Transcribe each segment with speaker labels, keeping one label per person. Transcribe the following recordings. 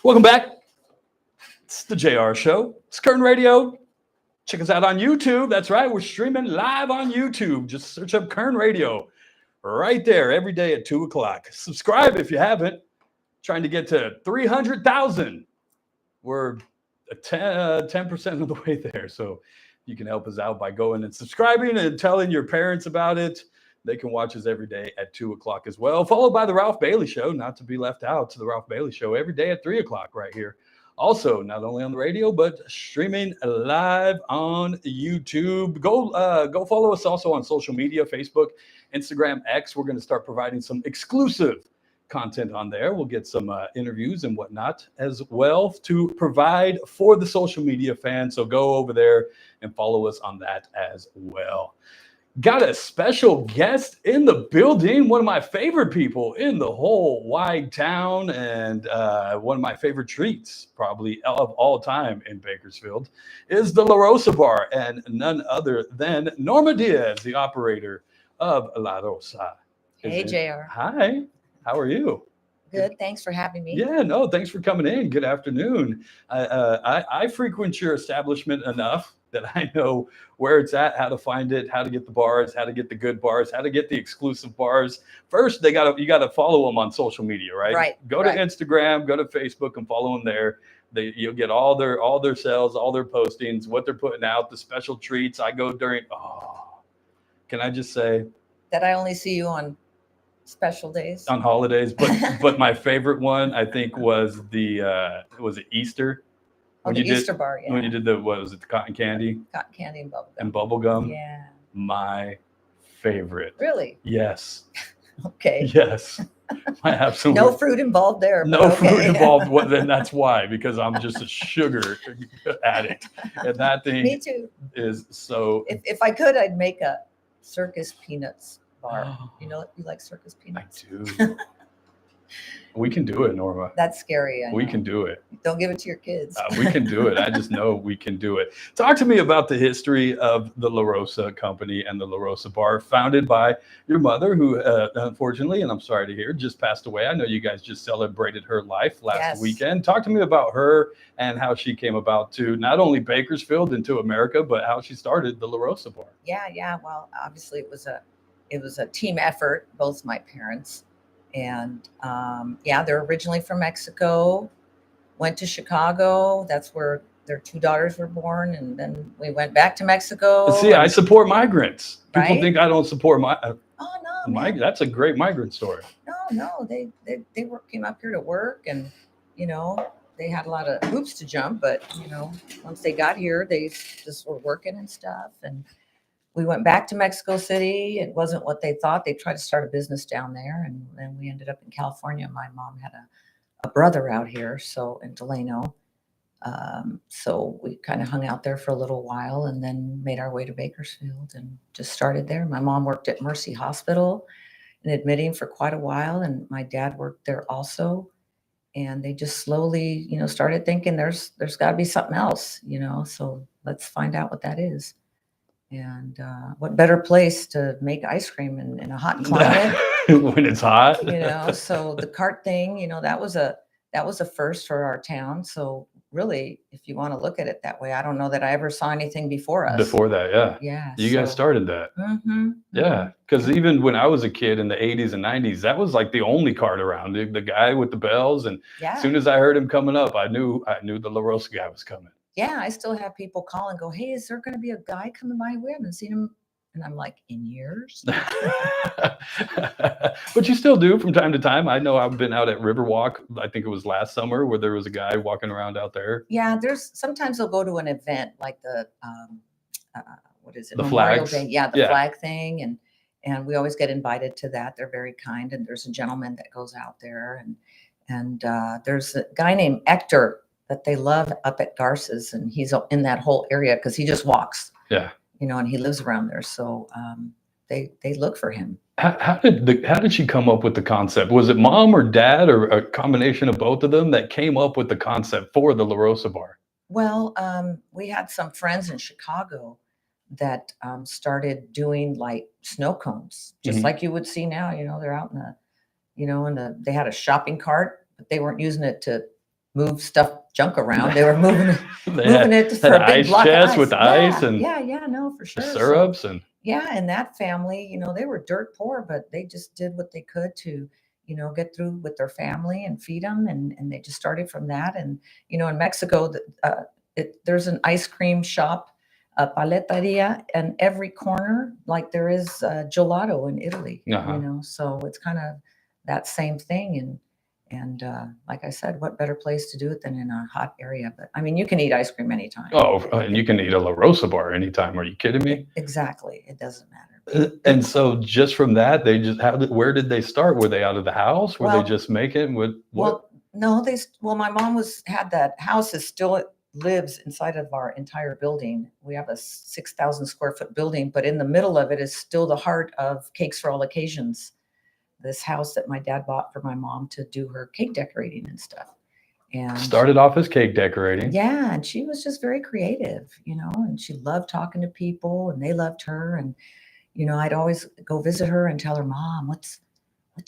Speaker 1: Welcome back. It's the JR Show. It's Curtain Radio. Check us out on YouTube. That's right. We're streaming live on YouTube. Just search up Kern Radio right there every day at 2 o'clock. Subscribe if you haven't. Trying to get to 300,000. We're 10% of the way there. So you can help us out by going and subscribing and telling your parents about it. They can watch us every day at 2 o'clock as well. Followed by the Ralph Bailey Show, not to be left out, to the Ralph Bailey Show every day at 3 o'clock right here. Also, not only on the radio, but streaming live on YouTube. Go follow us also on social media, Facebook, Instagram, X. We're going to start providing some exclusive content on there. We'll get some interviews and whatnot as well to provide for the social media fans. So go over there and follow us on that as well. Got a special guest in the building, one of my favorite people in the whole wide town, and one of my favorite treats probably of all time in Bakersfield is the La Rosa Bar, and none other than Norma Diaz, the operator of La Rosa.
Speaker 2: Hey, JR.
Speaker 1: Hi, how are you?
Speaker 2: Good. Thanks for having me.
Speaker 1: Yeah, no, thanks for coming in. Good afternoon. I frequent your establishment enough that I know where it's at, how to find it, how to get the bars, how to get the good bars, how to get the exclusive bars. First, you gotta follow them on social media, right?
Speaker 2: Right.
Speaker 1: Go to Instagram, go to Facebook, and follow them there. You'll get all their sales, all their postings, what they're putting out, the special treats. I go during. Oh, can I just say
Speaker 2: that I only see you on special days,
Speaker 1: on holidays? But my favorite one I think was was it Easter.
Speaker 2: When the Easter bar, yeah.
Speaker 1: When you did the cotton candy?
Speaker 2: Cotton candy and bubblegum.
Speaker 1: And bubblegum?
Speaker 2: Yeah.
Speaker 1: My favorite.
Speaker 2: Really?
Speaker 1: Yes.
Speaker 2: Okay.
Speaker 1: Yes. My absolute.
Speaker 2: No fruit involved there.
Speaker 1: No fruit involved. Well, then that's why, because I'm just a sugar addict. And that thing
Speaker 2: Me too.
Speaker 1: Is so.
Speaker 2: If I could, I'd make a circus peanuts bar. You know, you like circus peanuts?
Speaker 1: I do. We can do it, Norma.
Speaker 2: That's scary.
Speaker 1: We can do it.
Speaker 2: Don't give it to your kids.
Speaker 1: We can do it. I just know we can do it. Talk to me about the history of the La Rosa company and the La Rosa Bar, founded by your mother, who unfortunately, and I'm sorry to hear, just passed away. I know you guys just celebrated her life last weekend. Talk to me about her and how she came about to not only Bakersfield and to America, but how she started the La Rosa Bar.
Speaker 2: Yeah. Well, obviously it was a team effort, both my parents. And they're originally from Mexico, went to Chicago. That's where their two daughters were born. And then we went back to Mexico.
Speaker 1: See, I support migrants. People think I don't support that's a great migrant story.
Speaker 2: No, they came up here to work, and they had a lot of hoops to jump, but once they got here, they just were working and stuff. And we went back to Mexico City. It wasn't what they thought. They tried to start a business down there, and then we ended up in California. My mom had a brother out here, so in Delano. So we kind of hung out there for a little while, and then made our way to Bakersfield and just started there. My mom worked at Mercy Hospital in admitting for quite a while, and my dad worked there also. And they just slowly, started thinking there's got to be something else, so let's find out what that is. And what better place to make ice cream in a hot climate
Speaker 1: when it's hot?
Speaker 2: So the cart thing, that was a first for our town. So really, if you want to look at it that way, I don't know that I ever saw anything before us.
Speaker 1: Before that, yeah.
Speaker 2: Yeah.
Speaker 1: You guys started that.
Speaker 2: Mm-hmm.
Speaker 1: Yeah, because even when I was a kid in the 80s and 90s, that was like the only cart around. The guy with the bells, and as soon as I heard him coming up, I knew the La Rosa guy was coming.
Speaker 2: Yeah, I still have people call and go, "Hey, is there going to be a guy coming by? We haven't seen him." And I'm like, "In years?"
Speaker 1: But you still do from time to time. I know I've been out at Riverwalk. I think it was last summer, where there was a guy walking around out there.
Speaker 2: Yeah, sometimes they'll go to an event like the what is it?
Speaker 1: The
Speaker 2: Memorial
Speaker 1: flags.
Speaker 2: Day. Yeah, the flag thing, and we always get invited to that. They're very kind, and there's a gentleman that goes out there, and there's a guy named Hector that they love up at Garces, and he's in that whole area because he just walks.
Speaker 1: Yeah.
Speaker 2: And he lives around there, so they look for him.
Speaker 1: How did she come up with the concept? Was it mom or dad or a combination of both of them that came up with the concept for the La Rosa Bar?
Speaker 2: Well, we had some friends in Chicago that started doing like snow cones, just like you would see now. They're out in they had a shopping cart, but they weren't using it to move junk around. They were moving
Speaker 1: They
Speaker 2: it
Speaker 1: had
Speaker 2: for a
Speaker 1: an
Speaker 2: big
Speaker 1: ice
Speaker 2: block of
Speaker 1: chest
Speaker 2: ice.
Speaker 1: with ice and
Speaker 2: No, for sure. So,
Speaker 1: syrups and
Speaker 2: yeah, and that family, they were dirt poor, but they just did what they could to, get through with their family and feed them, and they just started from that. And in Mexico, there's an ice cream shop, a paleteria, and every corner, like there is gelato in Italy. So it's kind of that same thing. And like I said, what better place to do it than in a hot area? But I mean, you can eat ice cream anytime.
Speaker 1: oh, and you can eat a La Rosa bar anytime. Are you kidding me?
Speaker 2: Exactly. It doesn't matter.
Speaker 1: And so just from that, they just where did they start? Were they out of the house? Were they
Speaker 2: Well,
Speaker 1: just making with what?
Speaker 2: Well, no, my mom had that house is still lives inside of our entire building. We have a 6,000 square foot building, but in the middle of it is still the heart of Cakes for All Occasions. This house that my dad bought for my mom to do her cake decorating and stuff. And
Speaker 1: Started off as cake decorating.
Speaker 2: yeah, and she was just very creative, and she loved talking to people, and they loved her. And I'd always go visit her and tell her, Mom, what's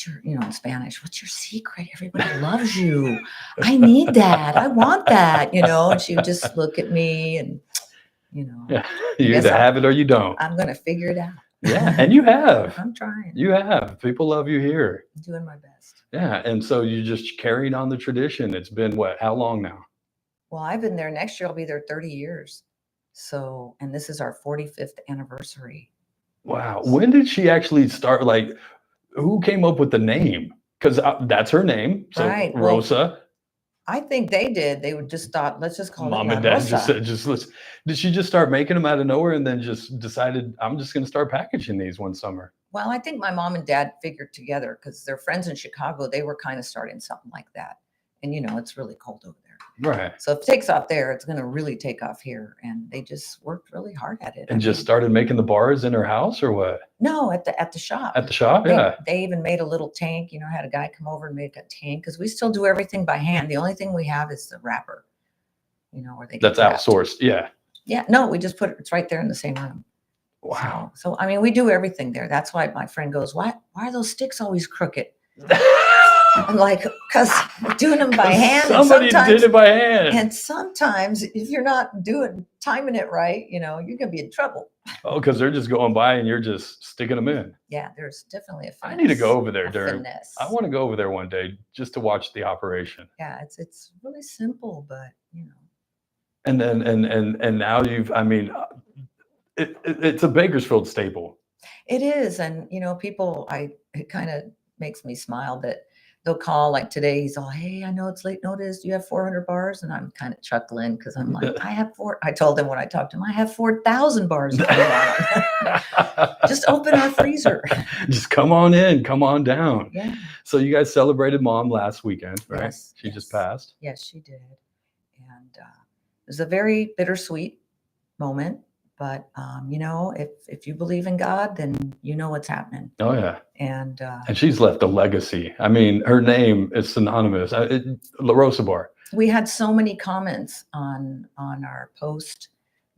Speaker 2: your, in Spanish, what's your secret? Everybody loves you. I need that. I want that, and she would just look at me and,
Speaker 1: Yeah, you either have it or you don't.
Speaker 2: I'm going to figure it out.
Speaker 1: Yeah, and you have.
Speaker 2: I'm trying.
Speaker 1: You have. People love you here.
Speaker 2: I'm doing my best.
Speaker 1: Yeah, and so you just carried on the tradition. It's been what? How long now?
Speaker 2: Well, I've been there. Next year I'll be there 30 years. So, and this is our 45th anniversary.
Speaker 1: Wow. When did she actually start? Like, who came up with the name? Because that's her name. So
Speaker 2: Right.
Speaker 1: Rosa.
Speaker 2: Well, I think they did. They would just thought, let's just call
Speaker 1: Mom
Speaker 2: it La
Speaker 1: and Dad
Speaker 2: Rosa.
Speaker 1: just said, let's. Did she just start making them out of nowhere and then just decided, I'm just going to start packaging these one summer?
Speaker 2: Well, I think my mom and dad figured together because they're friends in Chicago. They were kind of starting something like that. And, it's really cold over there.
Speaker 1: Right.
Speaker 2: So if it takes off there, it's going to really take off here. And they just worked really hard at it.
Speaker 1: And started making the bars in her house or what?
Speaker 2: No, at the shop.
Speaker 1: At the shop, yeah.
Speaker 2: They even made a little tank, had a guy come over and make a tank because we still do everything by hand. The only thing we have is the wrapper, where they get
Speaker 1: That's outsourced, yeah.
Speaker 2: Yeah, no, we just it's right there in the same room.
Speaker 1: Wow.
Speaker 2: So I mean, we do everything there. That's why my friend goes, why are those sticks always crooked? I'm like, because we're doing them by hand.
Speaker 1: Somebody did it by hand.
Speaker 2: And sometimes if you're not timing it right, you're going to be in trouble.
Speaker 1: Oh, because they're just going by and you're just sticking them in.
Speaker 2: Yeah, there's definitely a finesse.
Speaker 1: I need to go over there
Speaker 2: finesse.
Speaker 1: I want to go over there one day just to watch the operation.
Speaker 2: Yeah, it's really simple, but
Speaker 1: And then and now it's a Bakersfield staple.
Speaker 2: It is, and people, it kind of makes me smile that they'll call like today. He's all, hey, I know it's late notice. Do you have 400 bars? And I'm kind of chuckling because I'm like, I have I told him when I talked to him, I have 4,000 bars. Just open our freezer.
Speaker 1: Just come on in, come on down.
Speaker 2: Yeah.
Speaker 1: So you guys celebrated Mom last weekend, right?
Speaker 2: Yes,
Speaker 1: She just passed.
Speaker 2: Yes, she did. And it was a very bittersweet moment. But, if you believe in God, then you know what's happening.
Speaker 1: Oh, yeah.
Speaker 2: And
Speaker 1: she's left a legacy. I mean, her name is synonymous. La Rosa Bar.
Speaker 2: We had so many comments on our post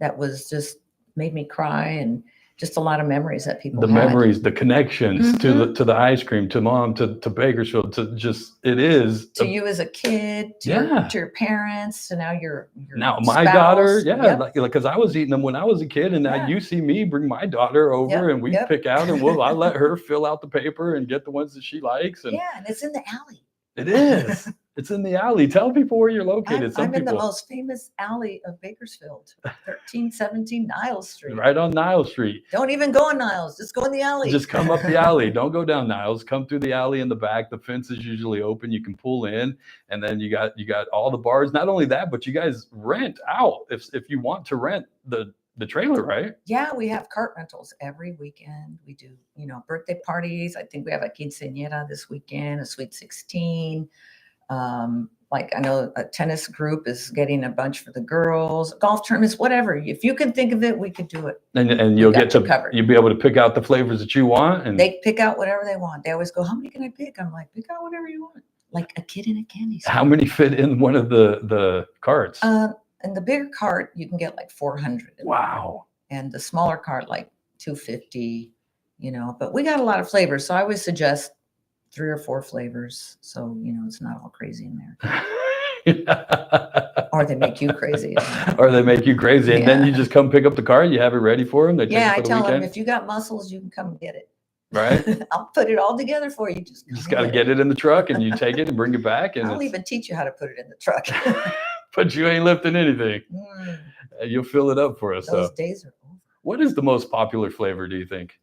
Speaker 2: that was just made me cry, and just a lot of memories that people had.
Speaker 1: Memories, the connections to the ice cream, to Mom, to Bakersfield, to just to
Speaker 2: you as a kid, to your parents, to now your
Speaker 1: now my
Speaker 2: spouse.
Speaker 1: daughter, like because I was eating them when I was a kid, and now you see me bring my daughter over, and we pick out, and I let her fill out the paper and get the ones that she likes, and
Speaker 2: and it's in the alley.
Speaker 1: It is. It's in the alley. Tell people where you're located.
Speaker 2: I'm in the most famous alley of Bakersfield, 1317 Niles Street.
Speaker 1: Right on Niles Street.
Speaker 2: Don't even go on Niles. Just go in the alley.
Speaker 1: Just come up the alley. Don't go down Niles. Come through the alley in the back. The fence is usually open. You can pull in, and then you got all the bars. Not only that, but you guys rent out if you want to rent the trailer, right?
Speaker 2: Yeah, we have cart rentals every weekend. We do, birthday parties. I think we have a quinceañera this weekend, a sweet 16. Like I know a tennis group is getting a bunch for the girls, golf tournaments, whatever. If you can think of it, we could do it.
Speaker 1: And you'll you'll be able to pick out the flavors that you want. And
Speaker 2: they pick out whatever they want. They always go, how many can I pick? I'm like, pick out whatever you want. Like a kid in a candy store.
Speaker 1: How many fit in one of the carts?
Speaker 2: And the bigger cart, you can get like 400.
Speaker 1: Wow.
Speaker 2: And the smaller cart, like 250, but we got a lot of flavors. So I always suggest 3 or 4 flavors. So, it's not all crazy in there. Or they make you crazy.
Speaker 1: Or they make you crazy, and then
Speaker 2: Yeah.
Speaker 1: you just come pick up the car. You have it ready for them. They take
Speaker 2: Yeah,
Speaker 1: it
Speaker 2: I
Speaker 1: for the
Speaker 2: tell them,
Speaker 1: weekend,
Speaker 2: if you got muscles, you can come and get it.
Speaker 1: right?
Speaker 2: I'll put it all together for you. Just
Speaker 1: You just
Speaker 2: come
Speaker 1: got to
Speaker 2: and
Speaker 1: get it in the truck, and you take it and bring it back, and
Speaker 2: I'll
Speaker 1: it's,
Speaker 2: even teach you how to put it in the truck.
Speaker 1: but you ain't lifting anything.
Speaker 2: Mm,
Speaker 1: You'll fill it up for us.
Speaker 2: those
Speaker 1: So,
Speaker 2: days are over.
Speaker 1: what is the most popular flavor, do you think?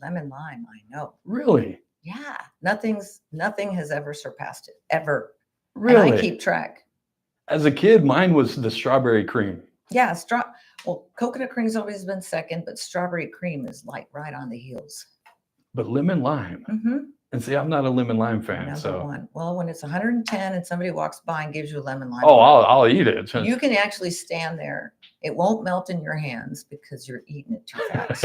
Speaker 2: Lemon lime, I know.
Speaker 1: Really?
Speaker 2: Yeah, nothing has ever surpassed it, ever.
Speaker 1: Really?
Speaker 2: And I keep track.
Speaker 1: As a kid, mine was the strawberry cream.
Speaker 2: Yeah, well, coconut cream's always been second, but strawberry cream is like right on the heels.
Speaker 1: But lemon lime.
Speaker 2: Mm-hmm.
Speaker 1: And see, I'm not a lemon lime fan.
Speaker 2: Number
Speaker 1: So,
Speaker 2: one. Well, when it's 110 and somebody walks by and gives you a lemon lime,
Speaker 1: oh, I'll eat it.
Speaker 2: you can actually stand there. It won't melt in your hands because you're eating it too fast.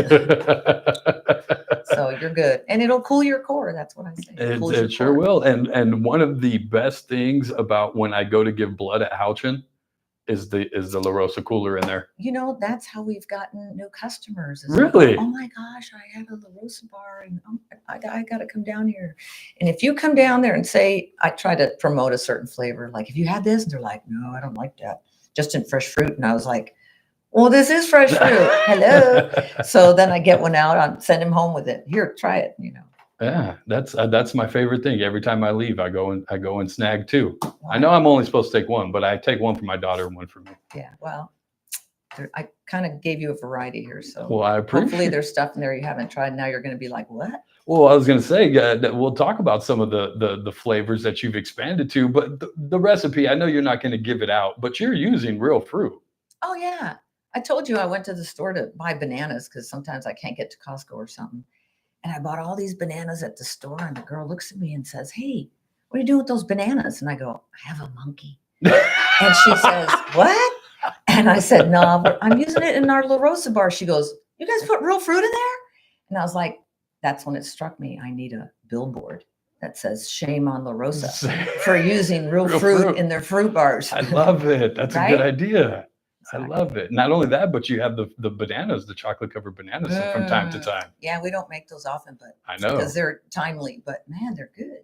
Speaker 2: So you're good, and it'll cool your core. That's what I say.
Speaker 1: It sure will. And one of the best things about when I go to give blood at Houchin is the La Rosa cooler in there.
Speaker 2: You know, that's how we've gotten new customers.
Speaker 1: Really?
Speaker 2: Oh my gosh, I have a La Rosa bar, and I got to come down here. And if you come down there and say, I try to promote a certain flavor, like, if you had this, and they're like, no, I don't like that. Just in fresh fruit, and I was like, well, this is fresh fruit. Hello. So then I get one out. I'll send him home with it. Here, try it. You know.
Speaker 1: Yeah, that's my favorite thing. Every time I leave, I go and snag two. Wow. I know I'm only supposed to take one, but I take one for my daughter and one for me.
Speaker 2: Yeah, well, I kind of gave you a variety here, so
Speaker 1: well, I appreciate.
Speaker 2: Hopefully, there's stuff in there you haven't tried. Now you're going to be like, what?
Speaker 1: Well, I was going to say that we'll talk about some of the flavors that you've expanded to, but the recipe, I know you're not going to give it out, but you're using real fruit.
Speaker 2: Oh yeah, I told you I went to the store to buy bananas because sometimes I can't get to Costco or something. And I bought all these bananas at the store, and the girl looks at me and says, hey, what are you doing with those bananas? And I go, I have a monkey. And she says, what? And I said, no, but I'm using it in our La Rosa bar. She goes, you guys put real fruit in there? And I was like, that's when it struck me. I need a billboard that says shame on La Rosa for using real fruit in their fruit bars.
Speaker 1: I love it. That's
Speaker 2: right?
Speaker 1: A good idea. Exactly. I love it. Not only that, but you have the bananas, the chocolate covered bananas from time to time.
Speaker 2: Yeah, we don't make those often, but
Speaker 1: I know
Speaker 2: because they're timely. But man, they're good.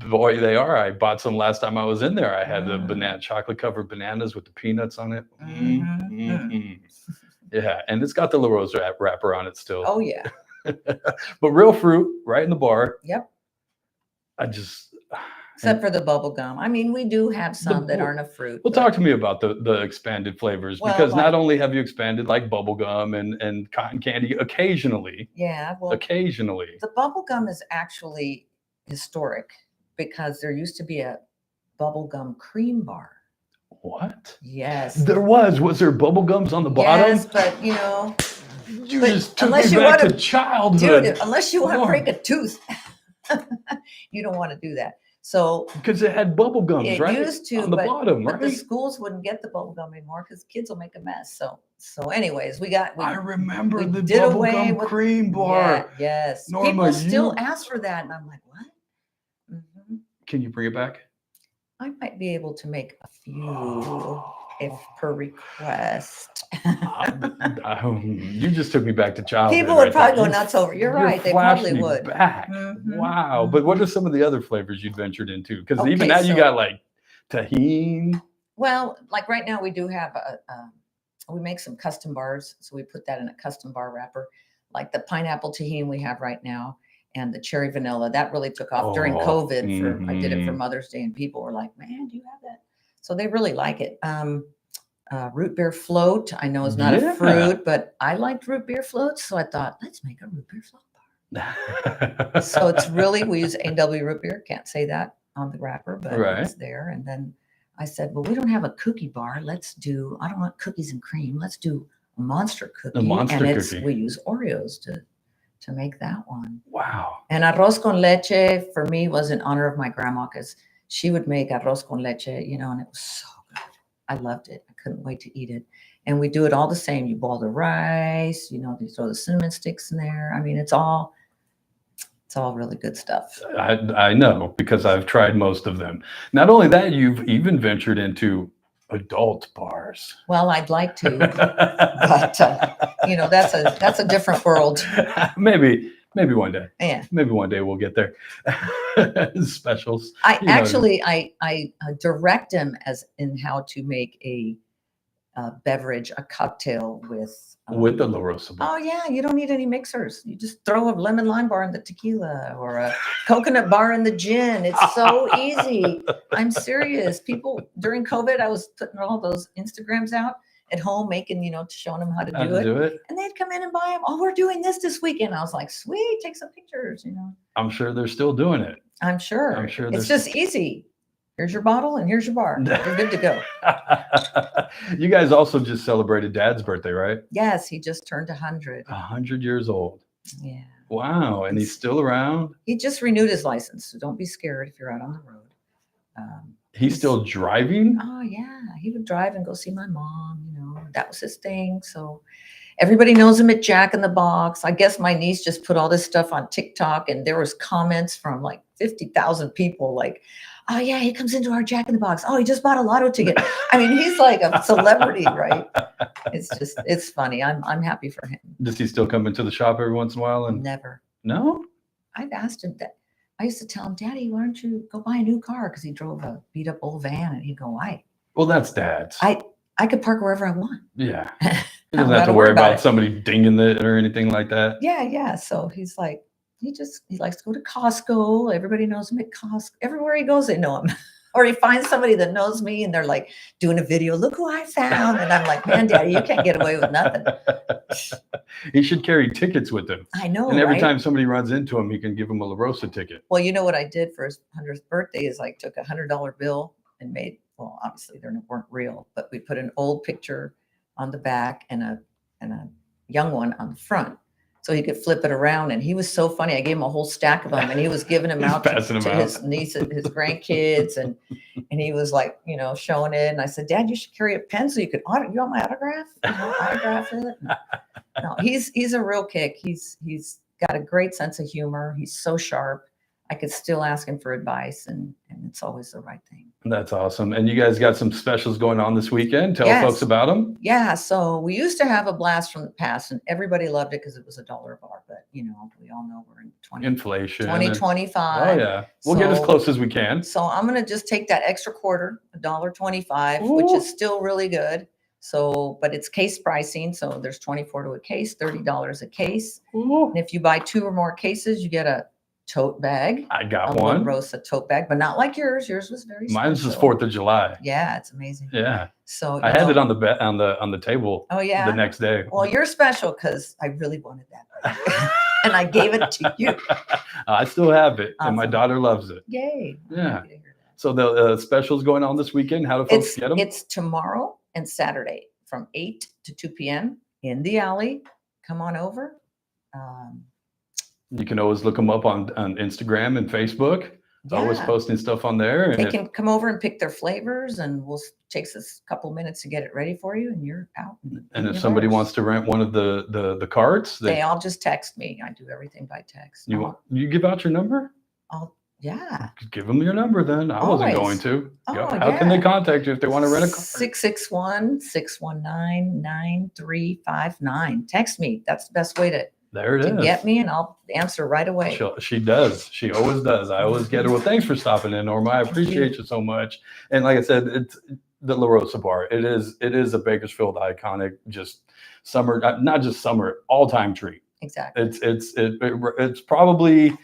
Speaker 1: Boy, they are. I bought some last time I was in there. I had the chocolate covered bananas with the peanuts on it. Yeah, and it's got the La Rosa wrapper on it still.
Speaker 2: Oh yeah.
Speaker 1: But real fruit right in the bar.
Speaker 2: Yep.
Speaker 1: Except
Speaker 2: for the bubble gum. I mean, we do have some that aren't a fruit.
Speaker 1: Well, talk to me about the expanded flavors, because not only have you expanded like bubble gum and cotton candy occasionally.
Speaker 2: Yeah, well,
Speaker 1: occasionally. The
Speaker 2: bubble gum is actually historic because there used to be a bubble gum cream bar.
Speaker 1: What?
Speaker 2: Yes.
Speaker 1: There was. Was there bubble gums on the bottom?
Speaker 2: Yes, but you know.
Speaker 1: You just took me back to childhood.
Speaker 2: Dude, unless you want to break a tooth, you don't want to do that. So
Speaker 1: because it had bubble gums, right?
Speaker 2: It used to
Speaker 1: on the bottom, right?
Speaker 2: But the schools wouldn't get the bubble gum anymore because kids will make a mess. So anyways,
Speaker 1: I remember the bubble gum cream bar.
Speaker 2: Yeah, yes.
Speaker 1: Norma,
Speaker 2: people still ask for that, and I'm like, what? Mm-hmm.
Speaker 1: Can you bring it back?
Speaker 2: I might be able to make a few if per request.
Speaker 1: You just took me back to childhood.
Speaker 2: People would probably go nuts over. You're right. They probably would.
Speaker 1: Back.
Speaker 2: Mm-hmm.
Speaker 1: Wow. But what are some of the other flavors you'd ventured into? Because even now you got like tahini.
Speaker 2: Well, like right now we do have we make some custom bars. So we put that in a custom bar wrapper, like the pineapple tahini we have right now. And the cherry vanilla, that really took off during COVID. I did it for Mother's Day, and people were like, man, do you have that? So they really like it. Root beer float, I know is not a fruit, but I liked root beer floats. So I thought, let's make a root beer float bar. So it's really, we use A&W root beer. Can't say that on the wrapper, but it's there. And then I said, well, we don't have a cookie bar. I don't want cookies and cream. Let's do a monster cookie. We use Oreos to make that one.
Speaker 1: Wow.
Speaker 2: And arroz con leche for me was in honor of my grandma because she would make arroz con leche, and it was so good. I loved it. I couldn't wait to eat it. And we do it all the same. You boil the rice, you throw the cinnamon sticks in there. I mean, it's all really good stuff.
Speaker 1: I know because I've tried most of them. Not only that, you've even ventured into adult bars.
Speaker 2: Well, I'd like to, but that's a different world.
Speaker 1: Maybe one day.
Speaker 2: Yeah.
Speaker 1: Maybe one day we'll get there. Specials.
Speaker 2: I
Speaker 1: You know,
Speaker 2: actually I direct him as in how to make a beverage, a cocktail
Speaker 1: with the La Rosa bar.
Speaker 2: oh yeah, you don't need any mixers. You just throw a lemon lime bar in the tequila or a coconut bar in the gin. It's so easy. I'm serious. People during COVID, I was putting all those Instagrams out at home, making showing them how to
Speaker 1: How
Speaker 2: do
Speaker 1: to
Speaker 2: it,
Speaker 1: do it.
Speaker 2: and they'd come in and buy them. Oh, we're doing this weekend. I was like, sweet, take some pictures.
Speaker 1: I'm sure they're still doing it.
Speaker 2: I'm sure.
Speaker 1: I'm sure
Speaker 2: It's
Speaker 1: there's-
Speaker 2: just easy. Here's your bottle and here's your bar. You're good to go.
Speaker 1: You guys also just celebrated Dad's birthday, right?
Speaker 2: Yes, he just turned 100.
Speaker 1: 100 years old.
Speaker 2: Yeah.
Speaker 1: Wow. And he's still around.
Speaker 2: He just renewed his license, so don't be scared if you're out on the road.
Speaker 1: He's still driving?
Speaker 2: Oh yeah, he would drive and go see my mom. That was his thing. So everybody knows him at Jack in the Box. I guess my niece just put all this stuff on TikTok, and there was comments from like 50,000 people, like, "Oh yeah, he comes into our Jack in the Box. Oh, he just bought a lotto ticket." I mean, he's like a celebrity, right? It's funny. I'm happy for him.
Speaker 1: Does he still come into the shop every once in a while? And
Speaker 2: Never.
Speaker 1: no?
Speaker 2: I've asked him that. I used to tell him, "Daddy, why don't you go buy a new car?" Because he drove a beat up old van, and he'd go, "Why?
Speaker 1: Well, that's Dad's.
Speaker 2: I could park wherever I want."
Speaker 1: Yeah. He doesn't have to worry about somebody dinging it or anything like that.
Speaker 2: Yeah. So he's like, he likes to go to Costco. Everybody knows him at Costco. Everywhere he goes, they know him. Or he finds somebody that knows me, and they're like doing a video. "Look who I found." And I'm like, "Man, Daddy, you can't get away with nothing."
Speaker 1: He should carry tickets with him.
Speaker 2: I know.
Speaker 1: And every
Speaker 2: right?
Speaker 1: time somebody runs into him, he can give him a La Rosa ticket.
Speaker 2: Well, you know what I did for his 100th birthday is I took $100 bill and made, well, obviously they weren't real, but we put an old picture on the back and a young one on the front, so he could flip it around. And he was so funny. I gave him a whole stack of them, and he was giving them out to his niece and his grandkids, and he was like, showing it. And I said, "Dad, you should carry a pen so you could you want my autograph? Autograph it." No, he's a real kick. He's got a great sense of humor. He's so sharp. I could still ask him for advice, and it's always the right thing.
Speaker 1: That's awesome. And you guys got some specials going on this weekend. Tell folks about them.
Speaker 2: Yeah. So we used to have a blast from the past, and everybody loved it because it was $1 a bar. But we all know we're in
Speaker 1: inflation
Speaker 2: 2025.
Speaker 1: Oh yeah, we'll get as close as we can.
Speaker 2: So I'm gonna just take that extra quarter, $1.25, which is still really good. So, but it's case pricing. So there's 24 to a case, $30 a case. And if you buy 2 or more cases, you get a tote bag.
Speaker 1: I got one.
Speaker 2: La Rosa tote bag, but not like yours. Yours was very special.
Speaker 1: Mine's was 4th of July.
Speaker 2: Yeah, it's amazing.
Speaker 1: Yeah.
Speaker 2: So
Speaker 1: I had it on the table.
Speaker 2: Oh yeah.
Speaker 1: The next day.
Speaker 2: Well, you're special because I really wanted that, and I gave it to you.
Speaker 1: I still have it, and my
Speaker 2: Awesome.
Speaker 1: daughter loves it.
Speaker 2: Yay! I'm
Speaker 1: Yeah.
Speaker 2: happy to hear that.
Speaker 1: So the specials going on this weekend. How do folks get them?
Speaker 2: It's tomorrow and Saturday from 8 to 2 p.m. in the alley. Come on over.
Speaker 1: You can always look them up on Instagram and Facebook. Always posting stuff on there.
Speaker 2: They can come over and pick their flavors, and takes us a couple minutes to get it ready for you, and you're out.
Speaker 1: And if somebody wants to rent one of the carts,
Speaker 2: they all just text me. I do everything by text.
Speaker 1: You give out your number?
Speaker 2: Yeah.
Speaker 1: Give them your number then. I wasn't going to. How can they contact you if they want to rent a car?
Speaker 2: 661-619-9359. Text me. That's the best way to get me, and I'll answer right away.
Speaker 1: She does. She always does. I always get her. Well, thanks for stopping in, Norma. I appreciate you so much. And like I said, it's the La Rosa bar. It is a Bakersfield iconic, just summer, not just summer, all-time treat.
Speaker 2: Exactly.
Speaker 1: It's probably,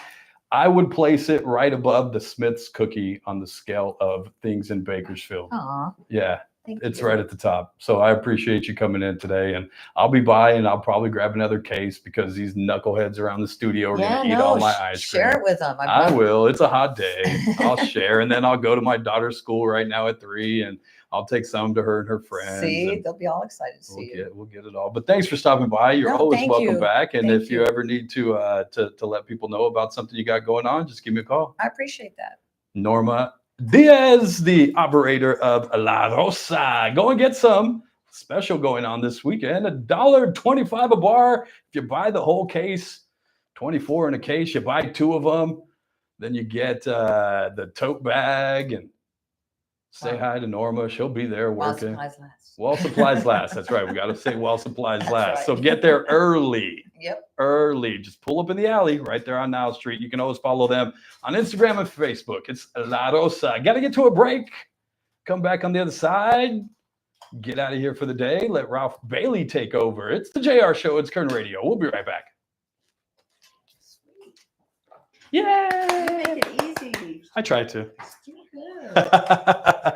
Speaker 1: I would place it right above the Smith's cookie on the scale of things in Bakersfield. Yeah. It's right at the top. So I appreciate you coming in today, and I'll be by, and I'll probably grab another case because these knuckleheads around the studio are going to eat all my ice cream.
Speaker 2: Share it with them.
Speaker 1: I will. It's a hot day. I'll share, and then I'll go to my daughter's school right now at 3, and I'll take some to her and her friends.
Speaker 2: See, they'll be all excited to see you.
Speaker 1: We'll get it all. But thanks for stopping by. You're always welcome back. And if you ever need to let people know about something you got going on, just give me a call.
Speaker 2: I appreciate that.
Speaker 1: Norma Diaz, the operator of La Rosa. Go and get some special going on this weekend. $1.25 a bar. If you buy the whole case, 24 in a case, you buy 2 of them, then you get the tote bag and Say hi to Norma. She'll be there
Speaker 2: While
Speaker 1: working.
Speaker 2: supplies last.
Speaker 1: While supplies last. That's right. We got to say while supplies
Speaker 2: That's
Speaker 1: last.
Speaker 2: right.
Speaker 1: So get there early.
Speaker 2: Yep.
Speaker 1: Early. Just pull up in the alley right there on Nile Street. You can always follow them on Instagram and Facebook. It's La Rosa. Got to get to a break. Come back on the other side. Get out of here for the day. Let Ralph Bailey take over. It's the JR Show. It's Kern Radio. We'll be right back.
Speaker 2: Sweet.
Speaker 1: Yay!
Speaker 2: You make it easy.
Speaker 1: I tried to.
Speaker 2: You're good.